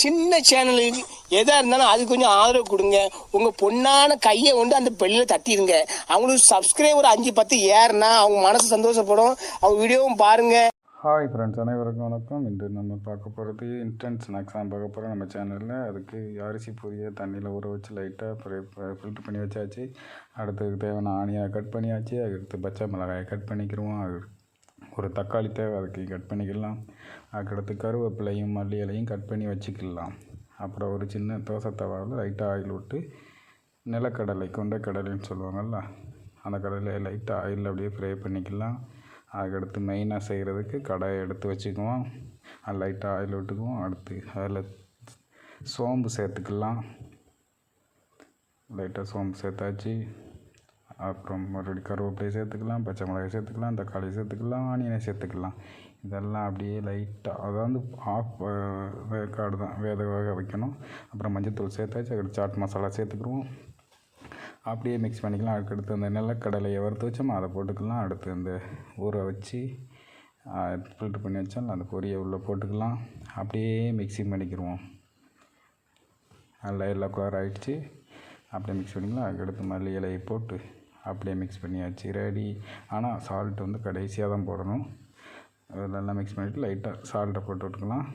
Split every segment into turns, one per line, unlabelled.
சின்ன சேனலுக்கு எதாக இருந்தாலும் அது கொஞ்சம் ஆதரவு கொடுங்க. உங்கள் பொண்ணான கையை கொண்டு அந்த பெல்லில் தட்டிடுங்க. அவங்களுக்கு சப்ஸ்கிரைபர் 5-10 ஏறுனா அவங்க மனசு சந்தோஷப்படும். அவங்க வீடியோவும் பாருங்கள்.
ஹாய் ஃப்ரெண்ட்ஸ், அனைவருக்கும் வணக்கம். இன்று நம்ம பார்க்க போகிறது இன்ஸ்டன்ட் ஸ்நாக்ஸ் தான் பார்க்க போகிறோம் நம்ம சேனலில். அதுக்கு அரிசி பொரியை தண்ணியில் ஊற வச்சு லைட்டாக ஃபில்ட்ரு பண்ணி வச்சாச்சு. அடுத்ததுக்கு தேவையான ஆனியை கட் பண்ணியாச்சு. அதுக்கடுத்து பச்சை மிளகாயை கட் பண்ணிக்கிடுவோம். அது ஒரு தக்காளி தேவை, அதுக்கு கட் பண்ணிக்கலாம். அதுக்கடுத்து கருவேப்பிலையும் மல்லி இலையும் கட் பண்ணி வச்சுக்கலாம். அப்புறம் ஒரு சின்ன தோசை தவாவில் லைட்டாக ஆயில் விட்டு நிலக்கடலை, கொண்ட கடலைன்னு சொல்லுவாங்கள்ல, அந்த கடலையை லைட்டாக ஆயிலில் அப்படியே ஃப்ரை பண்ணிக்கலாம். அதுக்கடுத்து மெயினாக செய்கிறதுக்கு கடாயை எடுத்து வச்சுக்குவோம். அது லைட்டாக ஆயில் விட்டுக்குவோம். அடுத்து அதில் சோம்பு சேர்த்துக்கலாம். லைட்டாக சோம்பு சேர்த்தாச்சு. அப்புறம் மறுபடியும் கருவேப்பிலையை சேர்த்துக்கலாம், பச்சை மிளகாய் சேர்த்துக்கலாம், தக்காளி சேர்த்துக்கலாம், ஆனியனை சேர்த்துக்கலாம். இதெல்லாம் அப்படியே லைட்டாக, அதாவது ஆஃப் வேக்காடு தான், வேக வைக்கணும். அப்புறம் மஞ்சள்தூள் சேர்த்தாச்சு. அதுக்கு சாட் மசாலா சேர்த்துக்குருவோம். அப்படியே மிக்ஸ் பண்ணிக்கலாம். அதுக்கடுத்து அந்த நிலக்கடலையை வறுத்து வச்சோம், அதை போட்டுக்கலாம். அடுத்து அந்த ஊற வச்சு ஃபில்ட்ரு பண்ணி வச்சாலும் அந்த பொரியை உள்ளே போட்டுக்கலாம். அப்படியே மிக்ஸிங் பண்ணிக்கிடுவோம். நல்லா எல்லோ கலர் ஆகிடுச்சு. அப்படியே மிக்ஸ் பண்ணிக்கலாம். அதுக்கடுத்து மல்லி இலையை போட்டு அப்படியே மிக்ஸ் பண்ணியாச்சு, ரெடி. ஆனால் சால்ட் வந்து கடைசியாக தான் போடணும். அதெல்லாம் மிக்ஸ் பண்ணிவிட்டு லைட்டாக சால்ட்டை போட்டு விட்டுக்கலாம்.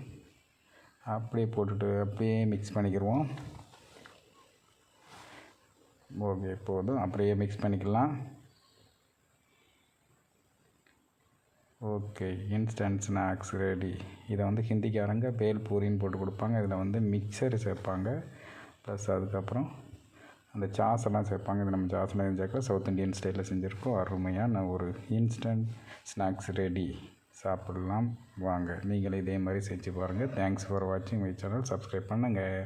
அப்படியே போட்டுட்டு அப்படியே மிக்ஸ் பண்ணிக்கிடுவோம். ஓகே, போதும். அப்படியே மிக்ஸ் பண்ணிக்கலாம். Okay, instant snacks ready. இதை வந்து ஹிந்திக்காரங்க பேல் பூரின்னு போட்டு கொடுப்பாங்க. இதில் வந்து மிக்சர் சேர்ப்பாங்க, ப்ளஸ் அதுக்கப்புறம் அந்த சாஸெல்லாம் சேர்ப்பாங்க. இது நம்ம சாஸெல்லாம் செஞ்சாக்க சவுத் இண்டியன் ஸ்டைலில் செஞ்சுருக்கோம். அருமையான ஒரு இன்ஸ்டன்ட் ஸ்நாக்ஸ் ரெடி. சாப்பிட்லாம் வாங்க. நீங்களும் இதே மாதிரி செஞ்சு பாருங்கள். தேங்க்ஸ் ஃபார் வாட்சிங் மை சேனல். சப்ஸ்கிரைப் பண்ணுங்கள்.